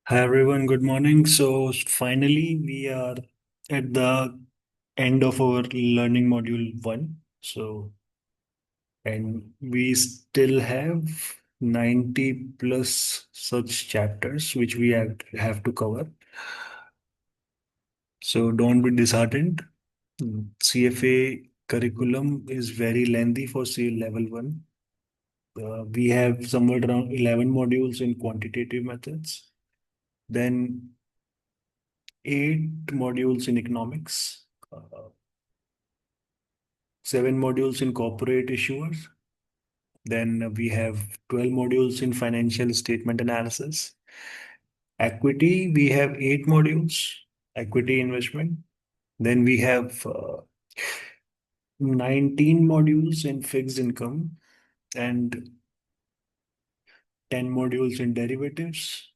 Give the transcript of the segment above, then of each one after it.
Hi everyone, good morning. So finally we are at the end of our learning module 1. And we still have 90 plus such chapters which we have to cover. So don't be disheartened. CFA curriculum is very lengthy for C level 1. We have somewhere around 11 modules in quantitative methods, then 8 modules in economics, 7 modules in corporate issuers. Then we have 12 modules in financial statement analysis. Equity, we have 8 modules, equity investment. Then we have 19 modules in fixed income and 10 modules in derivatives,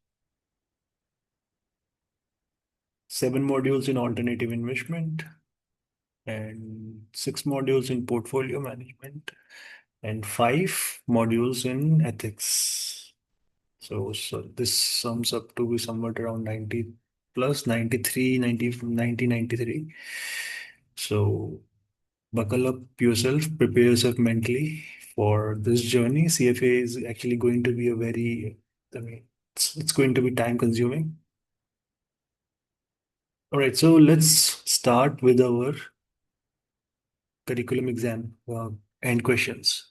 7 modules in alternative investment, and 6 modules in portfolio management, and 5 modules in ethics. So this sums up to be somewhat around 90 plus 93, 90, 93. So buckle up yourself, prepare yourself mentally for this journey. CFA is actually going to be a very, I mean, it's going to be time consuming. All right, so let's start with our curriculum exam and questions.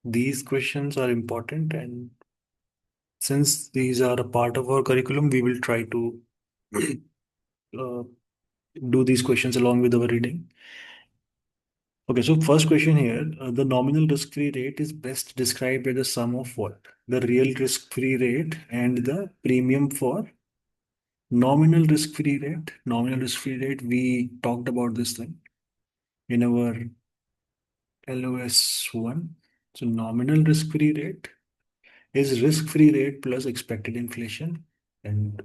These questions are important, and since these are a part of our curriculum, we will try to uh, do these questions along with our reading. Okay, so first question here, the nominal risk-free rate is best described as the sum of what? The real risk-free rate and the premium for nominal risk-free rate. Nominal risk-free rate, we talked about this thing in our LOS1. So nominal risk-free rate is risk-free rate plus expected inflation. And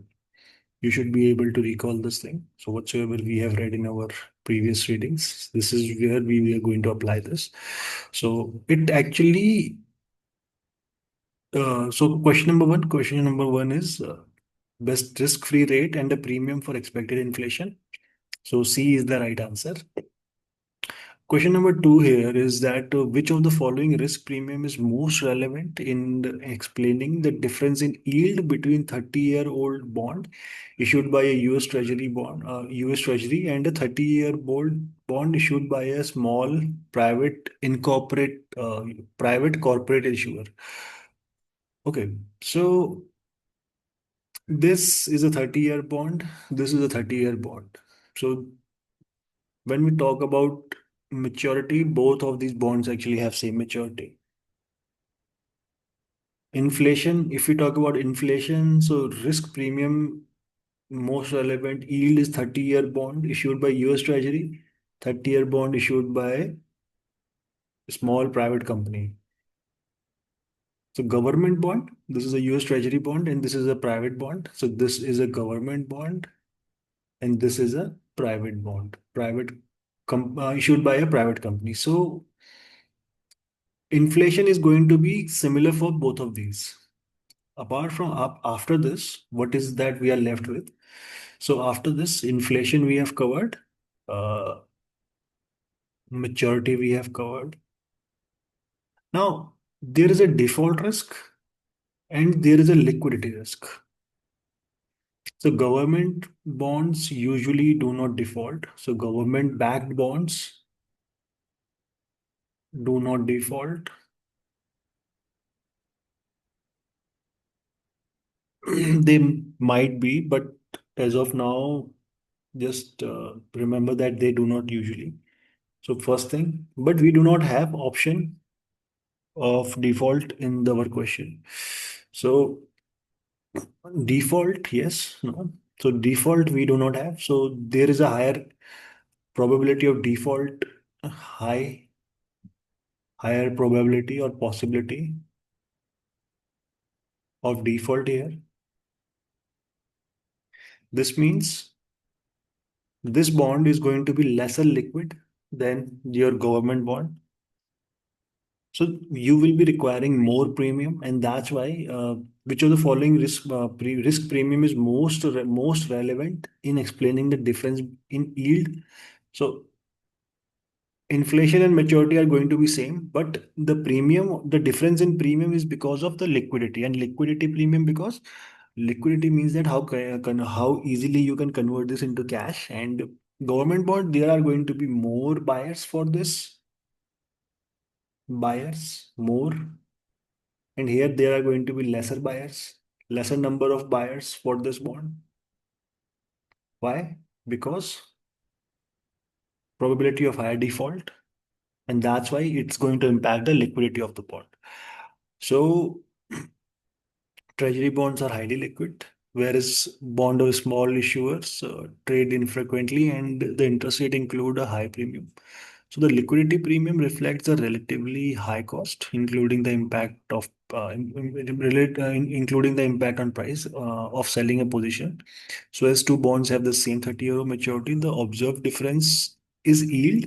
you should be able to recall this thing. So whatsoever we have read in our previous readings, this is where we are going to apply this. So it actually, so question number one is best risk-free rate and the premium for expected inflation. So C is the right answer. Question number two here is that which of the following risk premium is most relevant in explaining the difference in yield between 30-year-old bond issued by a US Treasury bond, US Treasury, and a 30-year-old bond issued by a small private corporate issuer. Okay, so this is a 30-year bond. This is a 30-year bond. So when we talk about maturity, both of these bonds actually have same maturity. Inflation, if we talk about inflation, so risk premium, most relevant yield is 30-year bond issued by US Treasury, 30-year bond issued by a small private company. So government bond, this is a US Treasury bond and this is a private bond. So this is a government bond and this is a private bond, issued by a private company. So inflation is going to be similar for both of these. Apart from after this, what is that we are left with? So after this, inflation we have covered, uh, maturity we have covered. Now, there is a default risk and there is a liquidity risk. So government bonds usually do not default. So government backed bonds do not default. They might be, but as of now, just remember that they do not usually. So first thing, but we do not have option of default in our question. So default, yes, no. So default we do not have. So there is a higher probability of default, high, higher probability or possibility of default here. This means this bond is going to be lesser liquid than your government bond. So you will be requiring more premium, and that's why which of the following risk premium is most relevant in explaining the difference in yield? So inflation and maturity are going to be same, but the difference in premium is because of the liquidity, and liquidity premium because liquidity means that how easily you can convert this into cash. And government bond, there are going to be more buyers for this, buyers more, and here there are going to be lesser buyers, lesser number of buyers for this bond. Why? Because probability of higher default, and that's why it's going to impact the liquidity of the bond. So treasury bonds are highly liquid, whereas bond of small issuers trade infrequently, and the interest rate include a high premium. So the liquidity premium reflects a relatively high cost, including the impact of including the impact on price of selling a position. So as two bonds have the same 30-year maturity, the observed difference is yield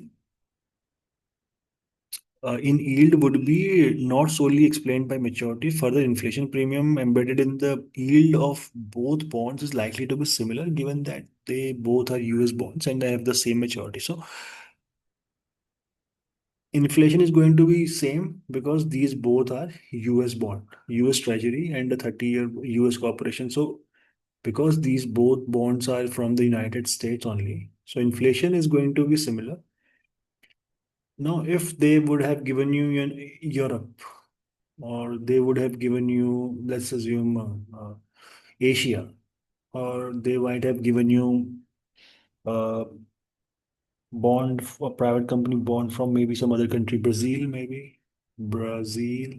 in yield would be not solely explained by maturity. Further, inflation premium embedded in the yield of both bonds is likely to be similar, given that they both are US bonds and they have the same maturity. So, inflation is going to be same because these both are US bond, US Treasury, and the 30-year US corporation. So, because these both bonds are from the United States only, so inflation is going to be similar. Now, if they would have given you in Europe, or they would have given you, let's assume, Asia, or they might have given you a bond, a private company bond from maybe some other country, Brazil, maybe, Brazil,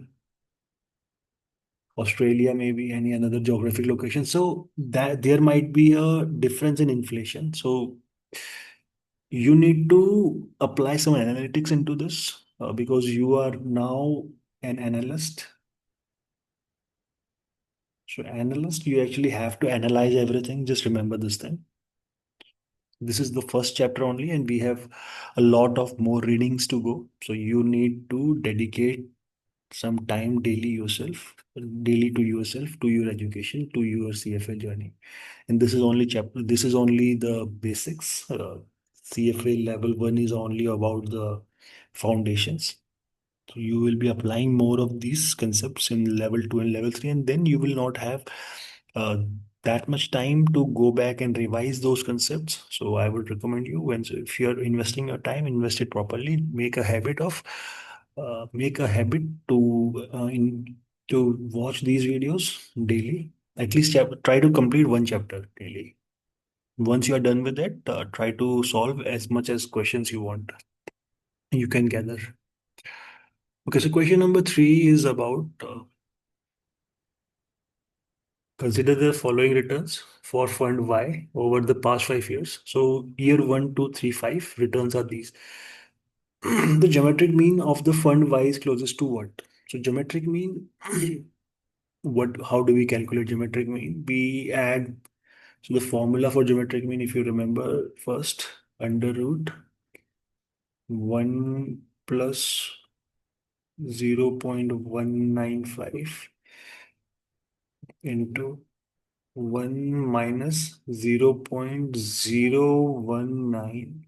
Australia, maybe any another geographic location. So that there might be a difference in inflation. So you need to apply some analytics into this because you are now an analyst. So analyst, you actually have to analyze everything. Just remember this thing. This is the first chapter only, and we have a lot of more readings to go. So you need to dedicate some time daily to yourself, to your education, to your CFA journey. And this is only chapter. This is only the basics. CFA level 1 is only about the foundations. So you will be applying more of these concepts in level 2 and level 3, and then you will not have uh, that much time to go back and revise those concepts. So I would recommend you, when if you're investing your time, invest it properly. Make a habit to watch these videos daily. At least try to complete one chapter daily. Once you are done with it, try to solve as much as questions you can gather. Okay, so question number 3 is about consider the following returns for fund Y over the past 5 years. So year 1, 2, 3, 5 returns are these. The geometric mean of the fund Y is closest to what? So geometric mean, how do we calculate geometric mean? We add, so the formula for geometric mean, if you remember, first under root 1 plus 0.195 into 1 minus 0.019.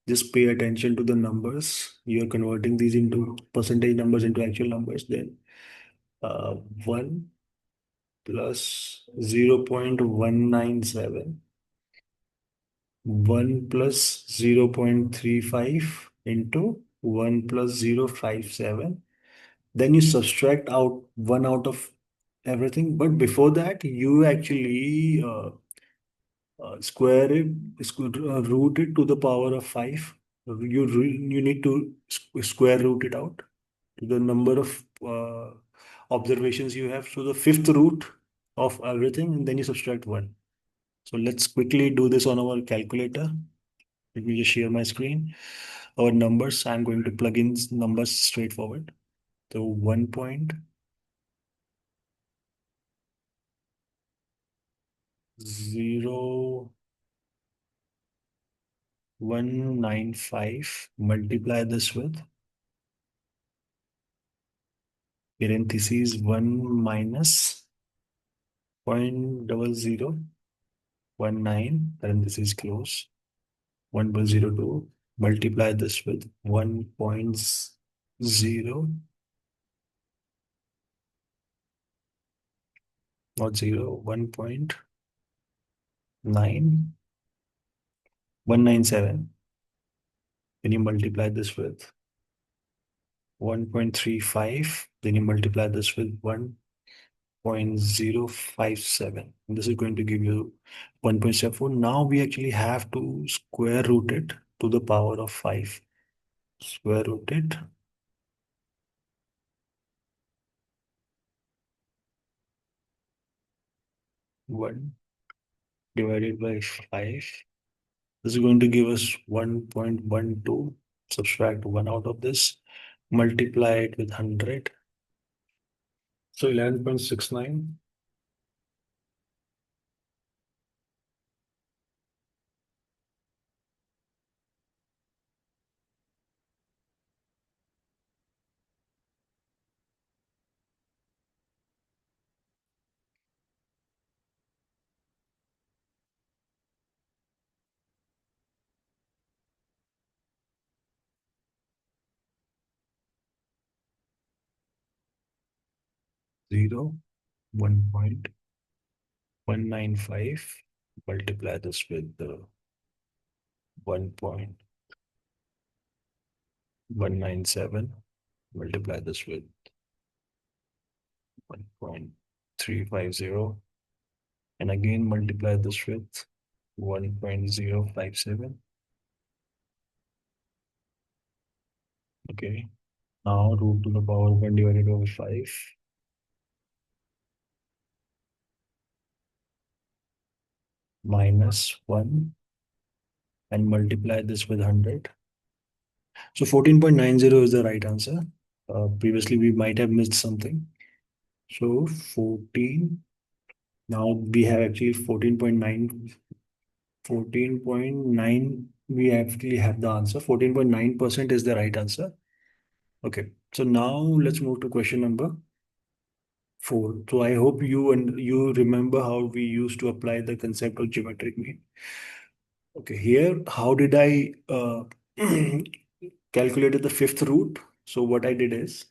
Just pay attention to the numbers. You're converting these into percentage numbers into actual numbers. Then 1 plus 0.197, 1 plus 0.35 into 1 plus 0.57. Then you subtract out 1 out of everything. But before that, you actually square it, root it to the power of 5. You need to square root it out to the number of observations you have. So the fifth root of everything, and then you subtract 1. So let's quickly do this on our calculator. Let me just share my screen. Our numbers, I'm going to plug in numbers straightforward. So 1.0195, multiply this with parentheses 1 minus 0.0019, parenthesis close, 1.02, multiply this with 1.0, not 0, 1.9197. Then you multiply this with 1.35. Then you multiply this with 1.057. This is going to give you 1.74. Now we actually have to square root it to the power of 5. Square root it. 1 divided by 5. This is going to give us 1.12. Subtract 1 out of this. Multiply it with 100. So 11.69. 0, 1.195. Multiply this with the 1.197. Multiply this with 1.350. And again multiply this with 1.057. Okay. Now root to the power 1 divided by 5 minus 1 and multiply this with 100. So 14.90 is the right answer. Previously, we might have missed something. So 14. Now we have actually 14.9. 14.9. We actually have the answer. 14.9% is the right answer. Okay. So now let's move to question number 4. So I hope you remember how we used to apply the concept of geometric mean. Okay, here, how did I calculated the fifth root? So what I did is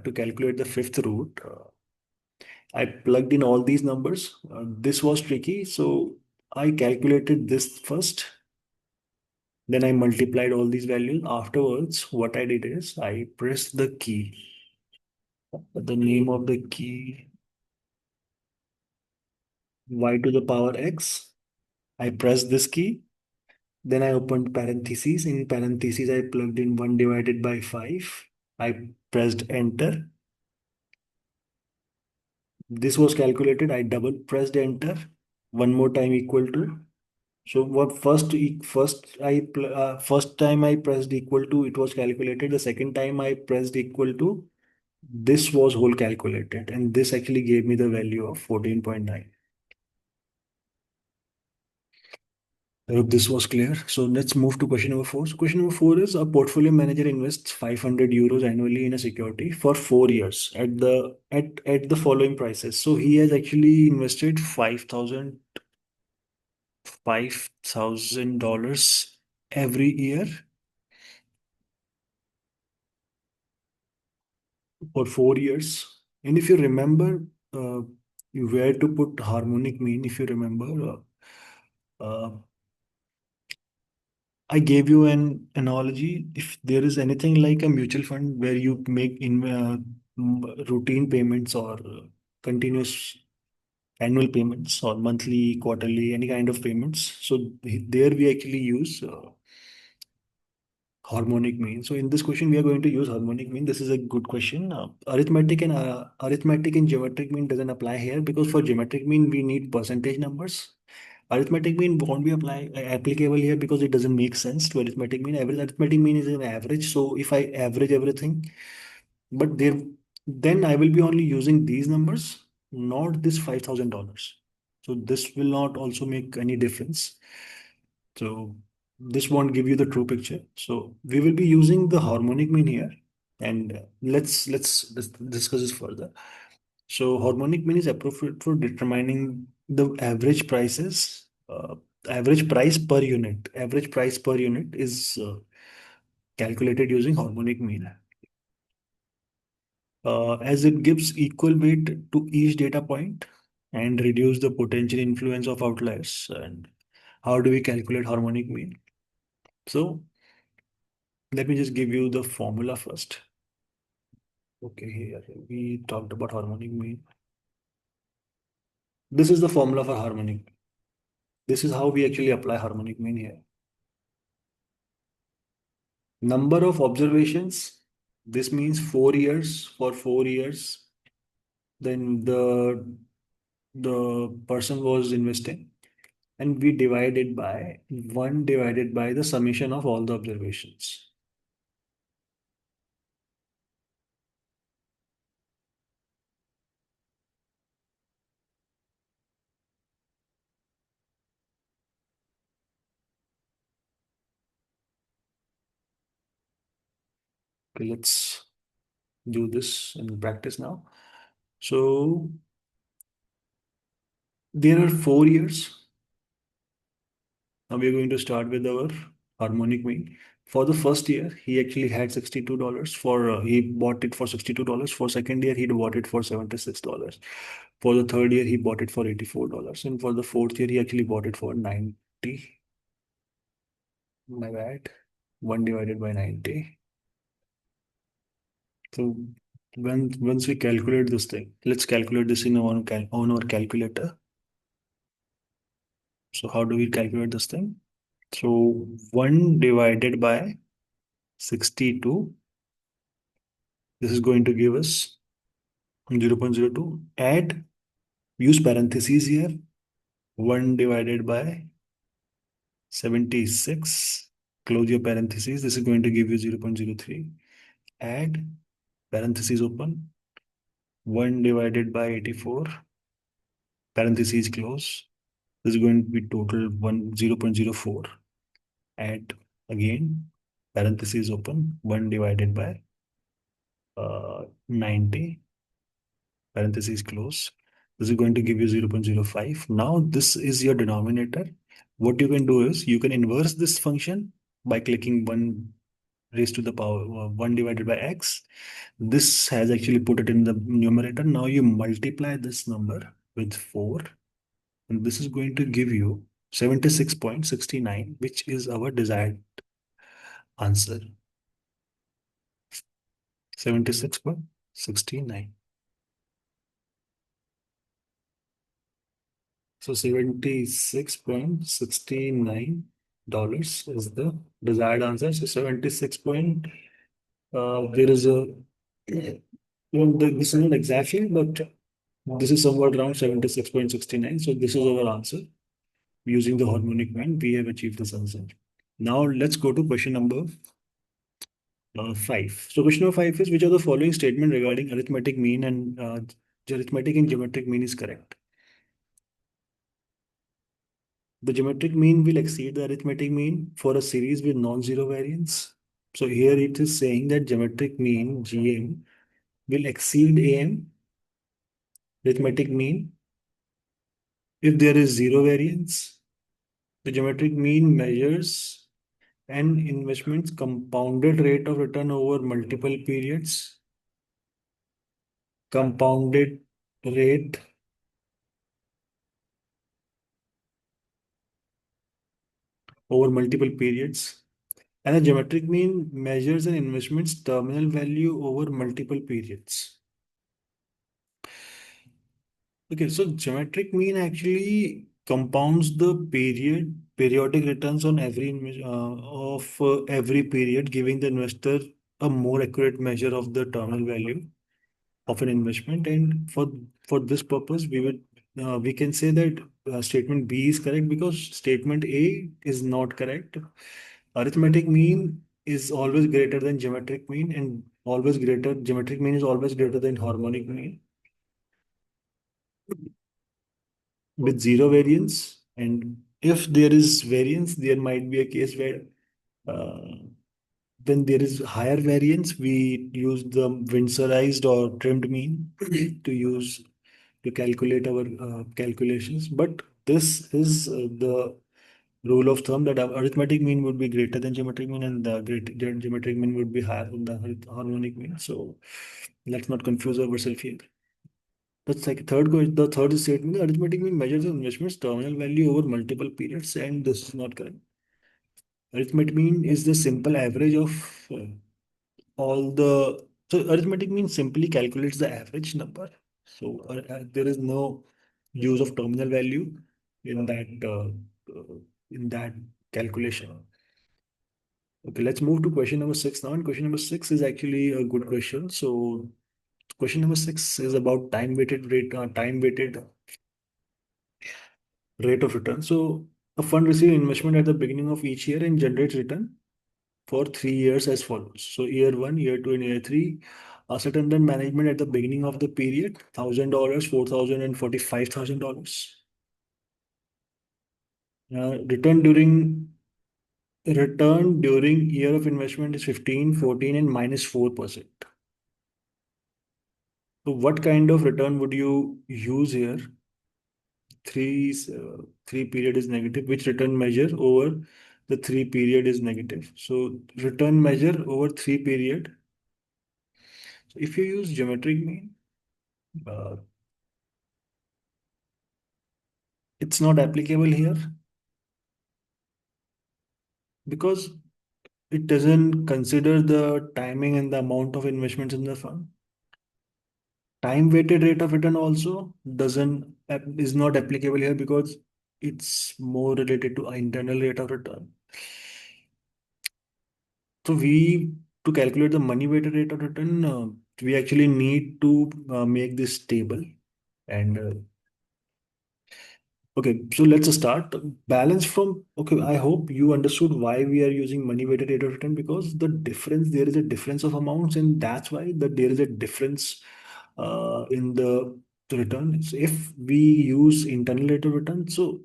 to calculate the fifth root, I plugged in all these numbers. This was tricky, so I calculated this first. Then I multiplied all these values. Afterwards, what I did is I pressed the key. The name of the key, y to the power x. I pressed this key. Then I opened parentheses. In parentheses, I plugged in 1 divided by 5. I pressed enter. This was calculated. I double pressed enter. One more time equal to. So what first time I pressed equal to, it was calculated. The second time I pressed equal to, this was whole calculated, and this actually gave me the value of 14.9. I hope this was clear. So let's move to question number 4. So question number 4 is a portfolio manager invests 500 euros annually in a security for 4 years at the following prices. So he has actually invested $5,000 every year for 4 years. And if you remember, where to put harmonic mean, if you remember, I gave you an analogy. If there is anything like a mutual fund where you make in routine payments or continuous annual payments or monthly, quarterly, any kind of payments. So there we actually use harmonic mean. So in this question, we are going to use harmonic mean. This is a good question. Arithmetic and geometric mean doesn't apply here because for geometric mean we need percentage numbers. Arithmetic mean won't be applicable here because it doesn't make sense to arithmetic mean. Average arithmetic mean is an average. So if I average everything, but there, then I will be only using these numbers, not this $5,000. So this will not also make any difference. So this won't give you the true picture. So we will be using the harmonic mean here, and let's discuss this further. So harmonic mean is appropriate for determining the average prices, average price per unit. Average price per unit is calculated using harmonic mean. As it gives equal weight to each data point and reduce the potential influence of outliers. And how do we calculate harmonic mean? So let me just give you the formula first. Okay, here we talked about harmonic mean. This is the formula for harmonic. This is how we actually apply harmonic mean here. Number of observations. This means 4 years. For 4 years, then the person was investing, and we divide it by 1 divided by the summation of all the observations. Okay, let's do this in practice now. So there are 4 years. Now we are going to start with our harmonic mean. For the first year, he actually had $62. He bought it for $62. For second year, he bought it for $76. For the third year, he bought it for $84. And for the fourth year, he actually bought it for 90. My bad. 1 divided by 90. So once we calculate this thing, let's calculate this in on our calculator. So how do we calculate this thing? So 1 divided by 62. This is going to give us 0.02. Add, use parentheses here. 1 divided by 76. Close your parentheses. This is going to give you 0.03. Add, parentheses open. 1 divided by 84. Parentheses close. This is going to be total 0.04. Add again, parentheses open. 1 divided by 90. Parentheses close. This is going to give you 0.05. Now this is your denominator. What you can do is you can inverse this function by clicking 1 raised to the power 1 divided by x. This has actually put it in the numerator. Now you multiply this number with 4, and this is going to give you 76.69, which is our desired answer. 76.69. So $76.69 is the desired answer. So 76 point, there is a, this is not exactly, but this is somewhat around 76.69. So this is our answer. Using the harmonic mean, we have achieved this answer. Now let's go to question number 5. So question number 5 is, which of the following statement regarding arithmetic mean and arithmetic and geometric mean is correct? The geometric mean will exceed the arithmetic mean for a series with non-zero variance. So here it is saying that geometric mean GM will exceed AM, arithmetic mean, if there is zero variance. The geometric mean measures an investment's compounded rate of return over multiple periods. Compounded rate over multiple periods. And a geometric mean measures an investment's terminal value over multiple periods. Okay, so geometric mean actually compounds the periodic returns on every period, giving the investor a more accurate measure of the terminal value of an investment. And for this purpose, we can say that statement B is correct because statement A is not correct. Arithmetic mean is always greater than geometric mean, and always greater geometric mean is always greater than harmonic mean with zero variance. And if there is variance, there might be a case where uh, when there is higher variance, we use the Winsorized or trimmed mean to use to calculate our calculations. But this is the rule of thumb that our arithmetic mean would be greater than geometric mean, and the geometric mean would be higher than the harmonic mean. So let's not confuse ourselves here. The third statement, the arithmetic mean measures the investment's terminal value over multiple periods, and this is not correct. Arithmetic mean is the simple average of all the. So arithmetic mean simply calculates the average number. So there is no use of terminal value in that calculation. Okay, let's move to question number six now. And question number six is actually a good question. So question number six is about time weighted rate of return. So a fund receives investment at the beginning of each year and generates return for 3 years as follows. So year one, year two, and year three. Asset under management at the beginning of the period, $1,000, 4,000, and $45,000. Return during year of investment is 15, 14, and -4%. So what kind of return would you use here? Three period is negative. Which return measure over the three period is negative? So return measure over three period. So if you use geometric mean, uh, it's not applicable here because it doesn't consider the timing and the amount of investments in the fund. Time weighted rate of return also is not applicable here because it's more related to internal rate of return. So we to calculate the money weighted rate of return, we actually need to make this table. And okay, so let's start. Balance from, okay, I hope you understood why we are using money weighted rate of return, because there is a difference of amounts, and that's why there is a difference in the return. So if we use internal rate of return, so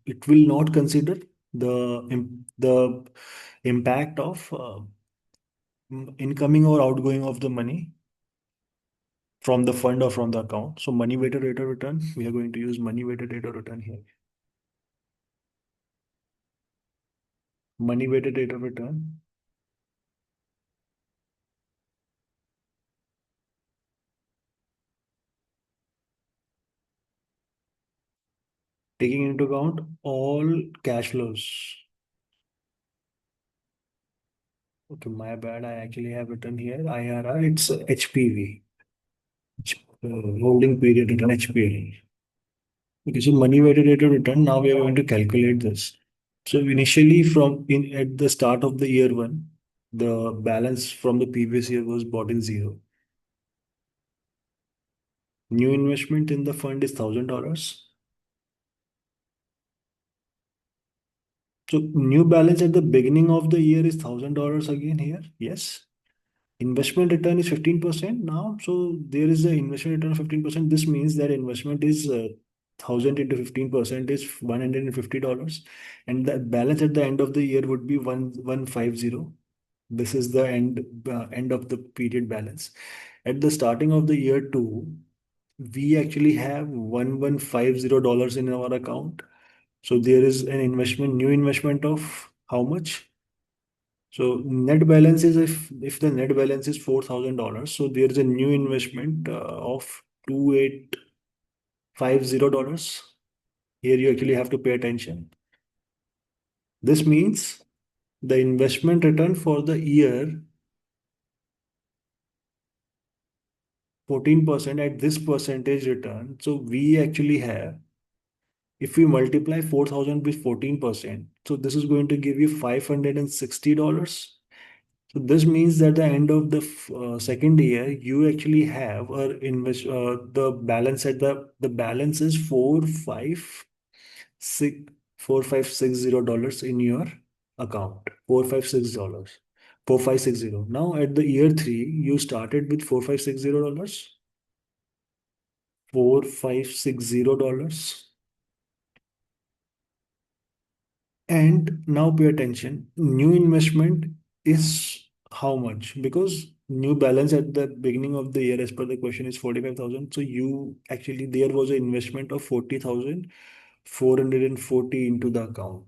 it will not consider the impact of incoming or outgoing of the money from the fund or from the account. So money weighted rate of return, we are going to use money weighted rate of return here. Money weighted rate of return. Taking into account all cash flows. Okay, my bad. I actually have written here IRR. It's HPV, holding period return HPV. Okay, so money weighted rate of return. Now we are going to calculate this. So initially, at the start of the year one, the balance from the previous year was bought in zero. New investment in the fund is $1,000. So new balance at the beginning of the year is $1,000 again here. Yes. Investment return is 15% now. So there is an investment return of 15%. This means that investment is 1,000 into 15% is $150. And the balance at the end of the year would be 150. This is the end of the period balance. At the starting of the year two, we actually have $1,150 in our account. So there is new investment of how much? So net balance is if the net balance is $4,000, so there is a new investment of $2,850. Here you actually have to pay attention. This means the investment return for the year 14% at this percentage return. So we actually have, if we multiply 4,000 with 14%, so this is going to give you $560. So this means that the end of the second year, you actually have the balance the balance is 4,560 in your account. $4,560. 4,560. Now at the year three, you started with $4,560. $4,560. And now pay attention. New investment is how much? Because new balance at the beginning of the year as per the question is 45,000. So you actually, there was an investment of 40,440 into the account.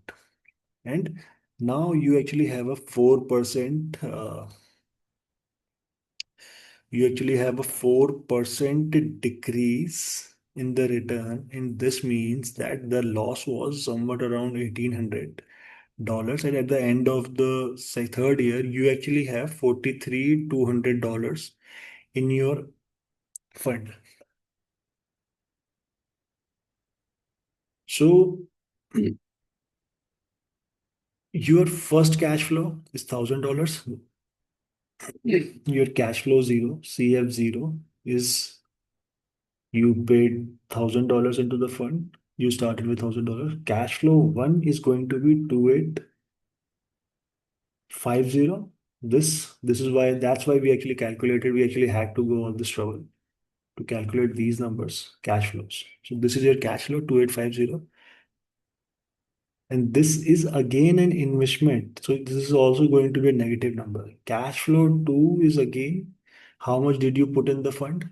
And now you actually have a 4%, you actually have a 4% decrease in the return. And this means that the loss was somewhat around $1,800. And at the end of the third year, you actually have $43,200 in your fund. So your first cash flow is $1,000. Your cash flow zero, CF0, is you paid $1,000 into the fund. You started with $1,000. Cash flow one is going to be 2,850. This is why, that's why we actually calculated. We actually had to go all this trouble to calculate these numbers, cash flows. So this is your cash flow 2,850. And this is again an investment. So this is also going to be a negative number. Cash flow two is again, how much did you put in the fund?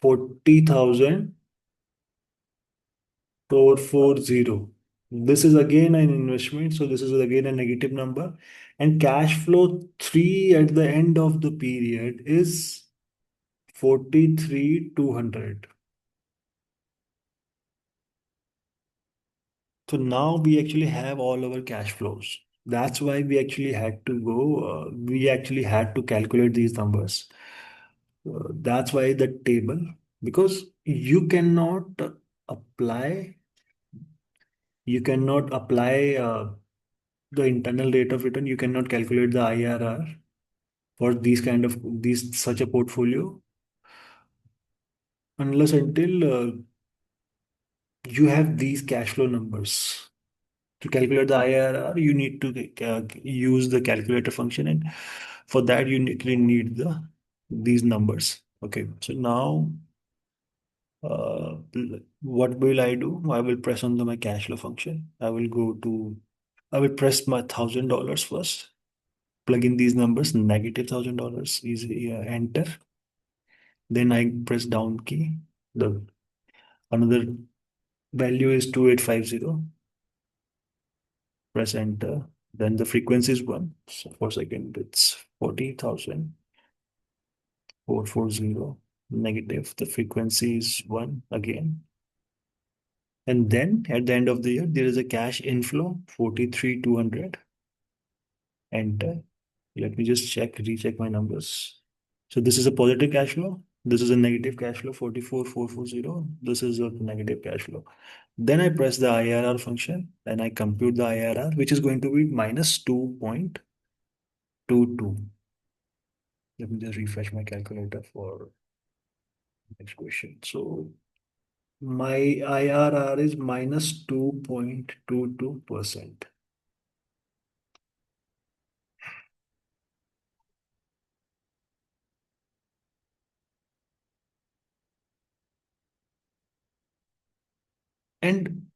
40,440. This is again an investment. So this is again a negative number. And cash flow three at the end of the period is 43,200. So now we actually have all our cash flows. That's why we actually had to go, we actually had to calculate these numbers. That's why the table, because apply, you cannot apply the internal rate of return. You cannot calculate the IRR for these such a portfolio unless until you have these cash flow numbers. To calculate the IRR, you need to use the calculator function, and for that you need these numbers. Okay, so now uh, what will I do? I will press on my cash flow function. I will press my $1,000 first. Plug in these numbers, negative $1,000, easy, enter. Then I press down key. The another value is 2,850. Press enter. Then the frequency is one. So for second, it's 40,440. Negative. The frequency is one again. And then at the end of the year, there is a cash inflow, 43,200. Enter. Let me just recheck my numbers. So this is a positive cash flow. This is a negative cash flow, 44,440. This is a negative cash flow. Then I press the IRR function and I compute the IRR, which is going to be minus 2.22. Let me just refresh my calculator for next question. So my IRR is minus 2.22%. And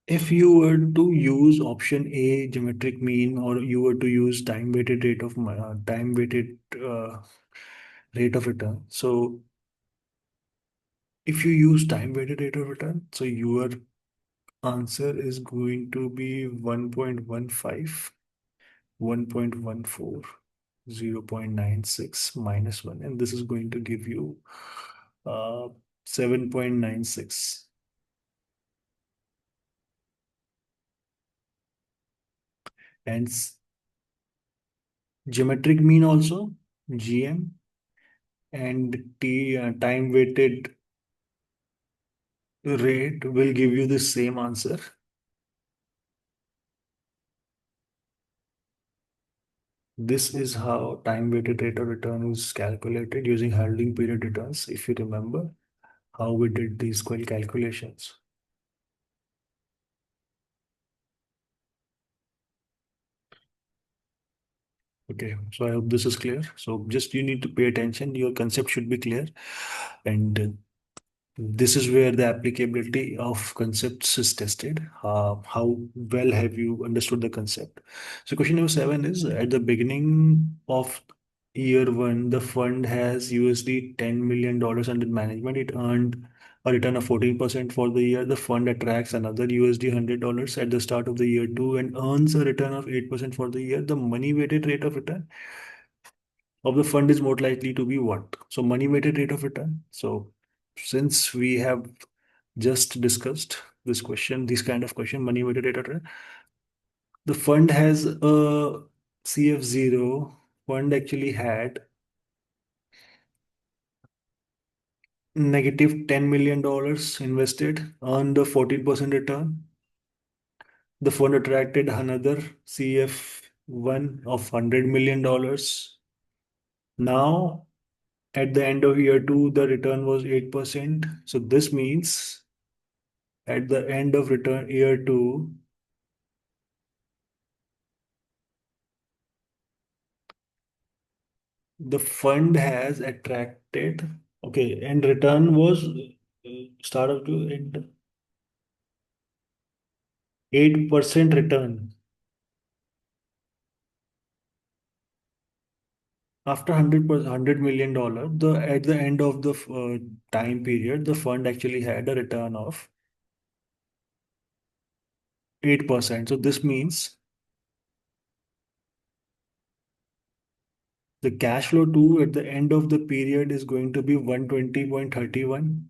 if you were to use option A, geometric mean, or you were to use time weighted rate of return. So if you use time weighted rate of return, so your answer is going to be 1.15, 1.14, 0.96 minus 1, and this is going to give you uh, 7.96. And geometric mean also, GM, and time weighted rate will give you the same answer. This is how time weighted rate of return is calculated using holding period returns. If you remember how we did these calculations. Okay, so I hope this is clear. So just you need to pay attention. Your concept should be clear, and This is where the applicability of concepts is tested. How well have you understood the concept? So question number seven is, at the beginning of year one, the fund has USD $10 million under management. It earned a return of 14% for the year. The fund attracts another USD $100 at the start of the year two and earns a return of 8% for the year. The money weighted rate of return of the fund is more likely to be what? So money weighted rate of return. So since we have just discussed this question, this kind of question, money weighted rate of return, the fund has a CF0. Fund actually had negative $10 million invested, earned a 14% return. The fund attracted another CF1 of $100 million. Now, at the end of year two, the return was 8%. So this means at the end of return year two, the fund has attracted, okay, and return was start of to end 8% return. After 100 million dollar, the at the end of the time period, the fund actually had a return of 8%. So this means the cash flow too at the end of the period is going to be 120.31.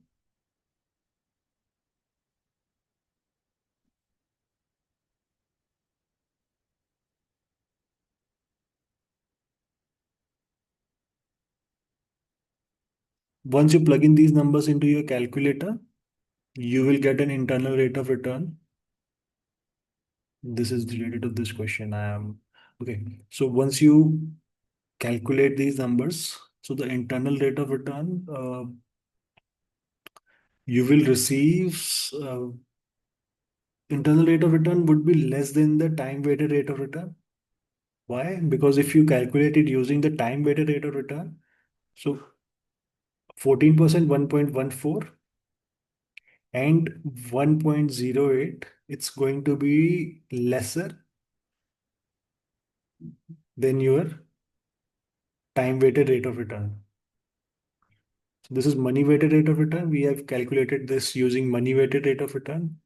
Once you plug in these numbers into your calculator, you will get an internal rate of return. This is related to this question. I am okay. So once you calculate these numbers, so the internal rate of return, you will receive internal rate of return would be less than the time weighted rate of return. Why? Because if you calculate it using the time weighted rate of return, so 14%, 1.14 and 1.08, it's going to be lesser than your time weighted rate of return. So this is money weighted rate of return. We have calculated this using money weighted rate of return.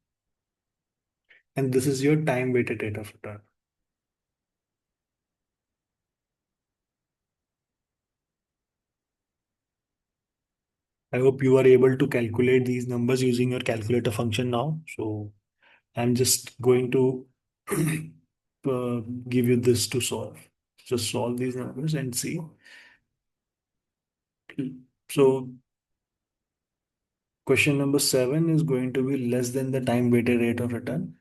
And this is your time weighted rate of return. I hope you are able to calculate these numbers using your calculator function now. So I'm just going to give you this to solve. Just solve these numbers and see. So question number seven is going to be less than the time weighted rate of return.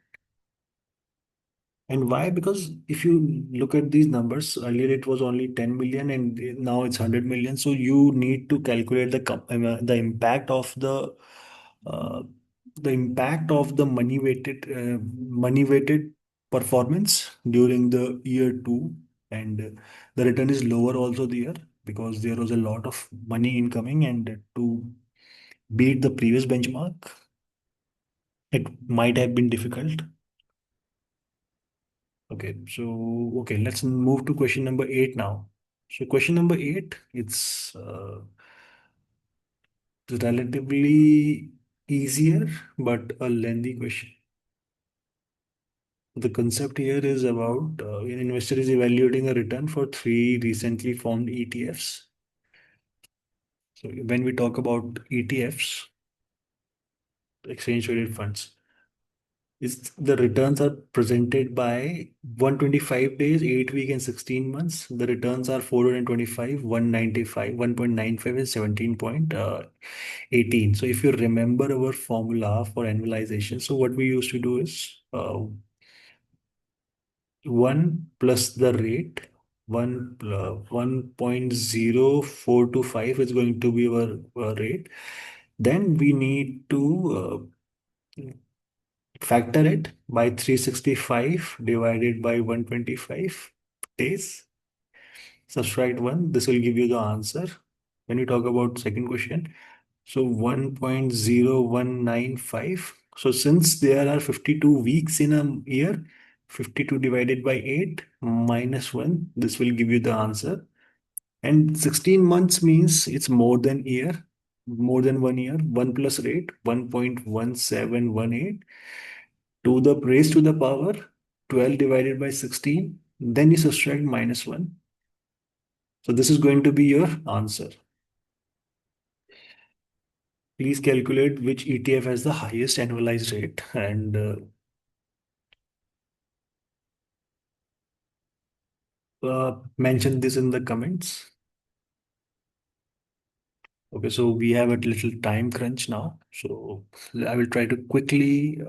And why? Because if you look at these numbers, earlier it was only 10 million and now it's 100 million. So you need to calculate the uh, impact of the money weighted performance during the year two, and the return is lower also there because there was a lot of money incoming, and to beat the previous benchmark, it might have been difficult. Okay, so okay, let's move to question number eight now. So question number eight, it's relatively easier but a lengthy question. The concept here is about an investor is evaluating a return for three recently formed ETFs. So when we talk about ETFs, exchange traded funds, is the returns are presented by 125 days, 8 week and 16 months. The returns are 425, 195, 1.95 and 17.18. So if you remember our formula for annualization, so what we used to do is 1 plus the rate, 1.0425 is going to be our rate. Then we need to factor it by 365 divided by 125 days. Subtract 1. This will give you the answer. When you talk about second question, So 1.0195. So since there are 52 weeks in a year, 52 divided by 8 minus 1, this will give you the answer. And 16 months means it's more than year, more than 1 year. 1 plus rate, 1.1718 to the raised to the power 12 divided by 16. Then you subtract minus 1. So this is going to be your answer. Please calculate which ETF has the highest annualized rate and mention this in the comments. Okay, so we have a little time crunch now. So I will try to quickly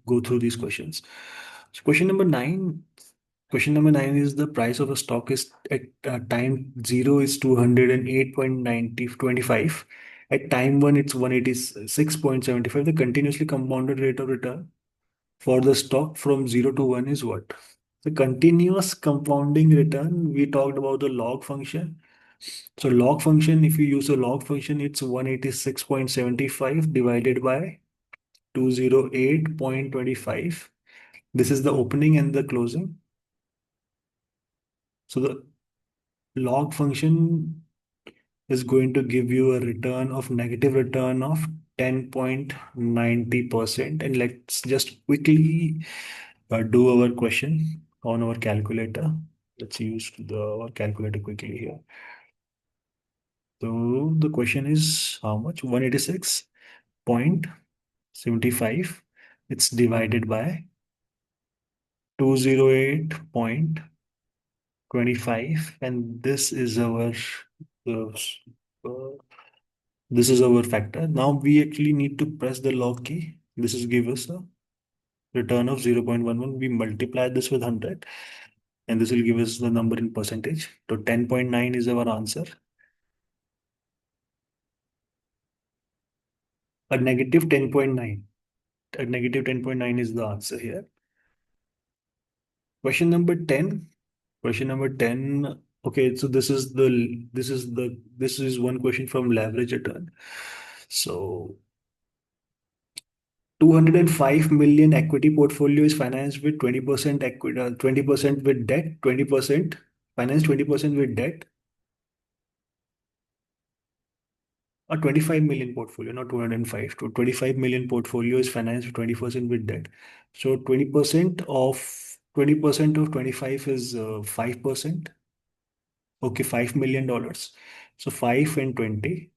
go through these questions. So question number nine is the price of a stock is at time zero is 208.9025. At time one, it's 186.75. The continuously compounded rate of return for the stock from 0 to 1 is what? The continuous compounding return, we talked about the log function. So log function, if you use a log function, it's 186.75 divided by 208.25. This is the opening and the closing. So the log function is going to give you a return of negative return of 10.90%. And let's just quickly do our question on our calculator. Let's use our calculator quickly here. So the question is how much? 186.75. It's divided by 208.25, and uh, uh, this is our factor. Now we actually need to press the log key. This is give us a return of 0.11. We multiply this with 100, and this will give us the number in percentage. So 10.9 is our answer. A negative 10.9. A negative 10.9 is the answer here. Question number 10. Question number 10. Okay, so this is one question from leverage return. So 205 million equity portfolio is financed with 20% equity, 20% with debt, 20% financed 20% with debt. A 25 million portfolio, not 205. To 25 million portfolio is financed 20% with debt. So 20% of 25 is 5%. Okay, $5 million. So 5 and 20.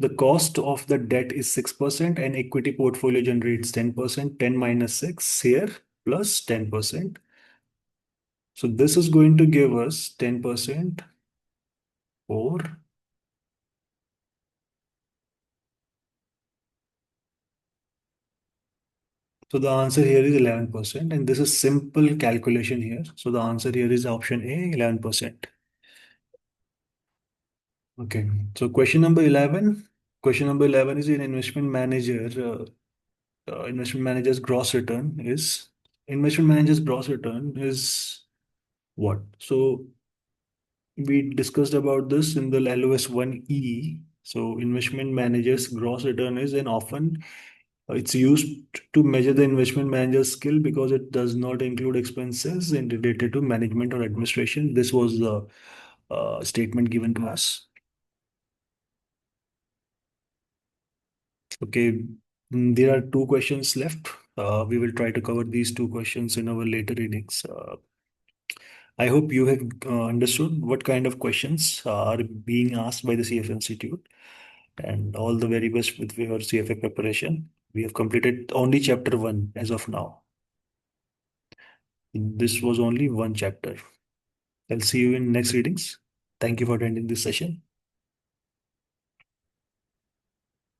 The cost of the debt is 6% and equity portfolio generates 10%. 10 minus 6 here plus 10%. So this is going to give us 10% or so the answer here is 11%, and this is simple calculation here. So the answer here is option A, 11%. Okay, so question number 11. Question number 11 is an investment manager's gross return is investment manager's gross return is what? So we discussed about this in the LOS1E. So investment manager's gross return is and often it's used to measure the investment manager's skill because it does not include expenses and related to management or administration. This was the statement given to us. Okay, there are two questions left. We will try to cover these two questions in our later readings. I hope you have understood what kind of questions are being asked by the CF Institute, and all the very best with your CFA preparation. We have completed only chapter 1 as of now. This was only one chapter. I'll see you in next readings. Thank you for attending this session.